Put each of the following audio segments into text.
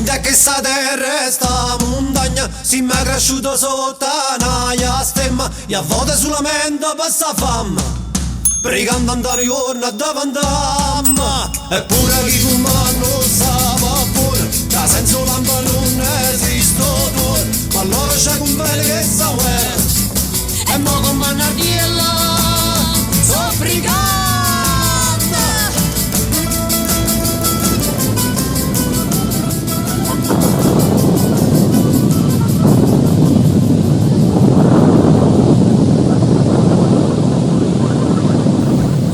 Da che sa terra sta montagna si m'è cresciuto sotto una stemma e a volte solamente passa fama pregando andare giorno davanti a me eppure chi come non stava pure da senza lampa non esiste odore ma allora c'è con belle che sa e mo con manardiella so brigata.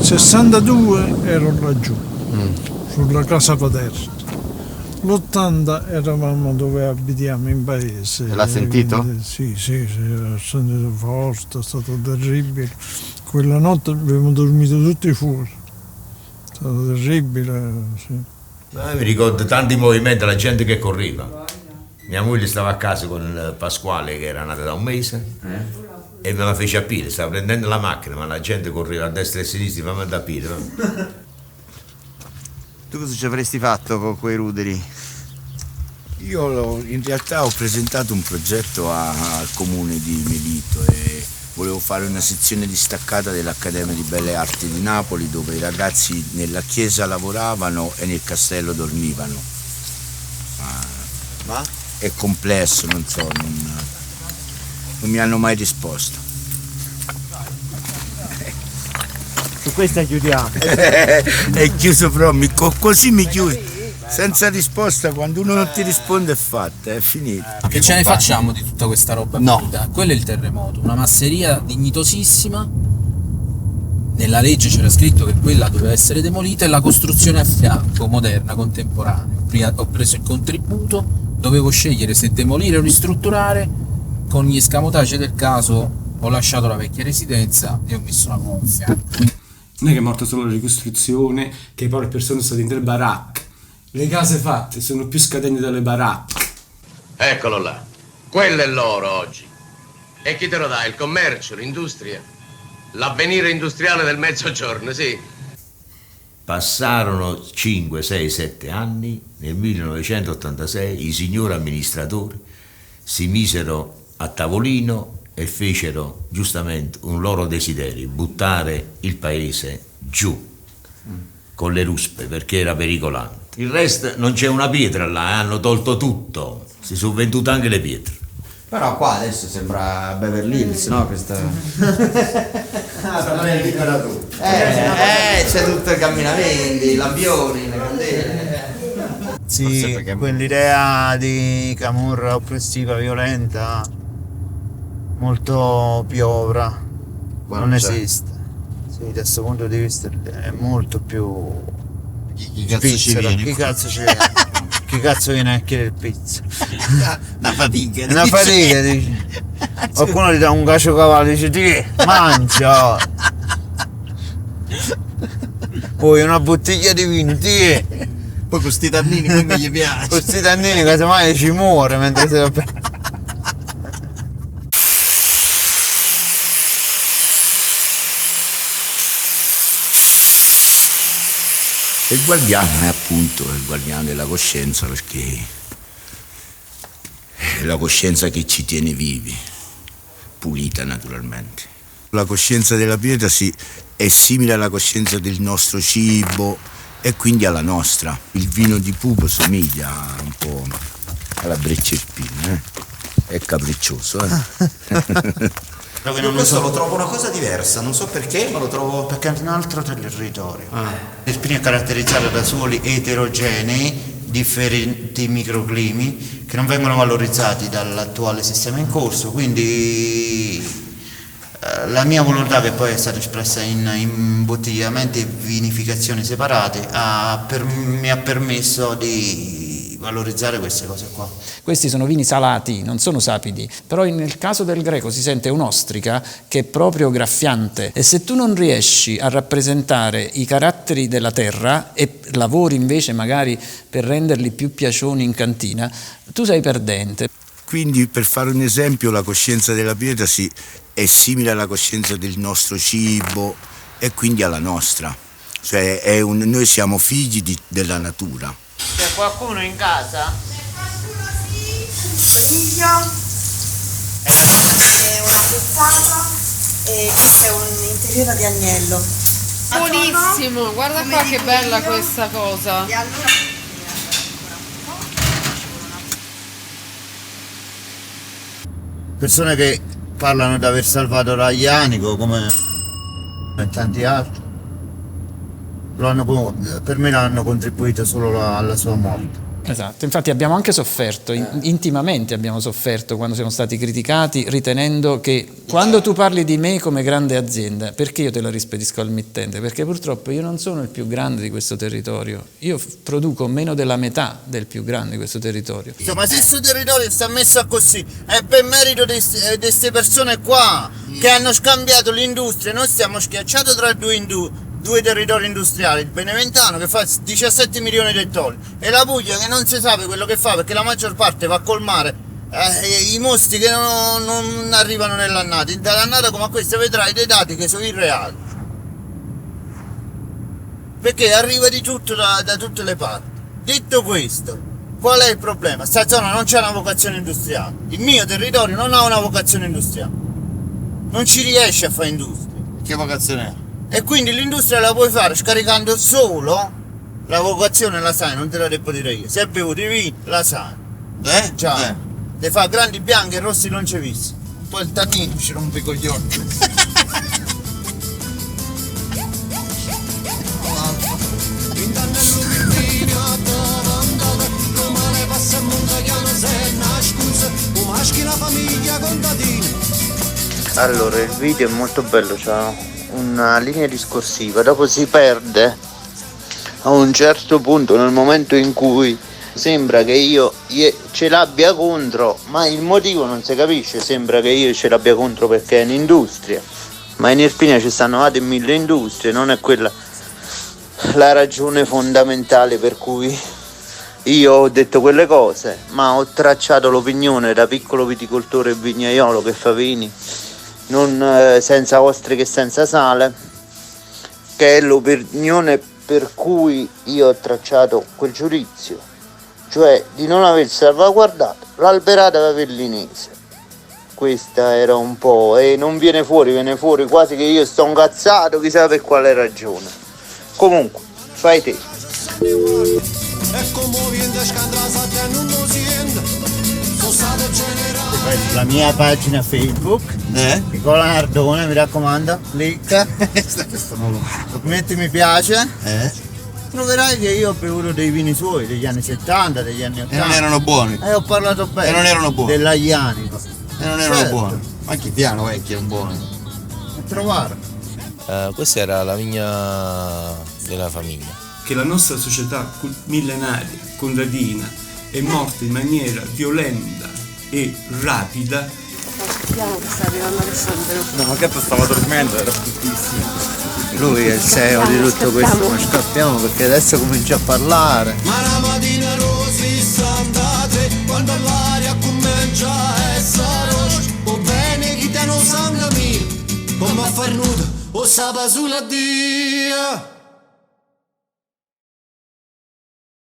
Nel 62 ero laggiù, sulla casa paterna. L'80 eravamo dove abitiamo in paese. L'ha sentito? Sì, l'ho sentito forte, è stato terribile. Quella notte abbiamo dormito tutti fuori. È stato terribile, sì. Mi ricordo tanti movimenti, la gente che correva. Mia moglie stava a casa con Pasquale che era nata da un mese. E me la fece a piedi, stava prendendo la macchina, ma la gente correva a destra e a sinistra, fammi andare a piedi. Tu cosa ci avresti fatto con quei ruderi? Io in realtà ho presentato un progetto al comune di Melito e volevo fare una sezione distaccata dell'Accademia di Belle Arti di Napoli dove i ragazzi nella chiesa lavoravano e nel castello dormivano. Ma? È complesso, non so, non mi hanno mai risposto. Su questa chiudiamo. È chiuso proprio, così mi chiudi. Senza risposta, quando uno non ti risponde è fatta, è finita. Che ce ne facciamo di tutta questa roba? No. Quello è il terremoto, una masseria dignitosissima. Nella legge c'era scritto che quella doveva essere demolita e la costruzione a fianco, moderna, contemporanea. Prima ho preso il contributo, dovevo scegliere se demolire o ristrutturare. Con gli escamotage del caso ho lasciato la vecchia residenza e ho messo una nuova fianco. Non è che è morta solo la ricostruzione, che poi le persone sono dentro le baracche. Le case fatte sono più scadenti dalle baracche. Eccolo là, quello è l'oro oggi. E chi te lo dà? Il commercio, l'industria? L'avvenire industriale del mezzogiorno, sì. Passarono 5, 6, 7 anni, nel 1986 i signori amministratori si misero a tavolino e fecero giustamente un loro desiderio, buttare il paese giù con le ruspe perché era pericolante. Il resto non c'è una pietra là, hanno tolto tutto, si sono vendute anche le pietre. Però qua adesso sembra Beverly Hills, no? Questa... c'è tutto i camminamenti, i lampioni, le candele. Sì, quell'idea di camorra oppressiva, violenta, molto piovra, non esiste. Sì, da questo punto di vista è molto più svizzera. Chi cazzo ci viene? Chi cazzo viene a chiedere pizza? Una fatica. Una fatica, dice. Qualcuno gli dà un caciocavallo e dice ti mangia. Poi una bottiglia di vino, ti Poi con sti tannini come gli piace. Con sti tannini casomai ci muore mentre si va. Il guardiano è appunto il guardiano della coscienza perché è la coscienza che ci tiene vivi, pulita naturalmente. La coscienza della pietra è simile alla coscienza del nostro cibo e quindi alla nostra. Il vino di Pupo somiglia un po' alla Breccia-Irpina, È capriccioso, Io questo lo trovo una cosa diversa, non so perché, ma lo trovo... Perché è un altro territorio. L'Irpinia è caratterizzata da suoli eterogenei, differenti microclimi, che non vengono valorizzati dall'attuale sistema in corso, quindi la mia volontà, che poi è stata espressa in imbottigliamenti e vinificazioni separate, mi ha permesso di valorizzare queste cose qua. Questi sono vini salati, non sono sapidi, però nel caso del greco si sente un'ostrica che è proprio graffiante, e se tu non riesci a rappresentare i caratteri della terra e lavori invece magari per renderli più piacioni in cantina, tu sei perdente. Quindi, per fare un esempio, la coscienza della pietra è simile alla coscienza del nostro cibo e quindi alla nostra. Cioè noi siamo figli della natura. C'è qualcuno in casa? Coniglio, è una frittata e questo è un interiore di agnello. Buonissimo, guarda qua che bella questa cosa. E allora Persone che parlano di aver salvato Raglianico come tanti altri, per me l'hanno contribuito solo alla sua morte. Esatto, infatti abbiamo anche sofferto, intimamente abbiamo sofferto quando siamo stati criticati, ritenendo che quando tu parli di me come grande azienda, perché io te la rispedisco al mittente? Perché purtroppo io non sono il più grande di questo territorio, io produco meno della metà del più grande di questo territorio. Ma se questo territorio sta messo così è per merito di queste persone qua che hanno scambiato l'industria. Noi stiamo schiacciati tra due territori industriali, il Beneventano che fa 17 milioni di ettari e la Puglia che non si sa quello che fa, perché la maggior parte va a colmare i mostri che non arrivano nell'annata. Dall'annata come a questa vedrai dei dati che sono irreali, perché arriva di tutto da tutte le parti. Detto questo, qual è il problema? Sta zona non c'è una vocazione industriale, il mio territorio non ha una vocazione industriale, non ci riesce a fare industria. Che vocazione è? E quindi l'industria la puoi fare scaricando solo la vocazione, la sai, non te la devo dire io. Se hai bevuto i vini, la sai. Già. Te fa grandi bianchi e rossi non ci visti. Un po' il tannino ci rompe i coglioni. Allora, il video è molto bello, c'ha una linea discorsiva, dopo si perde a un certo punto, nel momento in cui sembra che io ce l'abbia contro, ma il motivo non si capisce. Sembra che io ce l'abbia contro perché è un'industria, ma in Irpinia ci stanno nate 1000 industrie, non è quella la ragione fondamentale per cui io ho detto quelle cose, ma ho tracciato l'opinione da piccolo viticoltore e vignaiolo che fa vini non senza ostriche e senza sale, che è l'opinione per cui io ho tracciato quel giudizio, cioè di non aver salvaguardato l'alberata avellinese. Questa era un po', e non viene fuori quasi che io sto incazzato, chissà per quale ragione. Comunque, fai te. La mia pagina Facebook, Nicola Nardone, mi raccomando, clicca, metti mi piace, troverai che io ho bevuto dei vini suoi degli anni 70, degli anni 80. E non erano buoni. E ho parlato bene. E non erano buoni. Dell'Aglianico. E non erano buoni. Anche piano vecchi erano buoni. A trovare. Questa era la vigna della famiglia. Che la nostra società millenaria, contadina, è morta in maniera violenta e rapida. aspettiamo che sta arrivando Alessandro. No, ma che stava dormendo, era bruttissimo. Lui è il CEO di tutto questo, ma scappiamo perché adesso comincia a parlare. Ma la mattina rosi 63, quando l'aria comincia a essere rossa, o bene chi te non sangue mio, come a far nudo, o sapa sulla dia.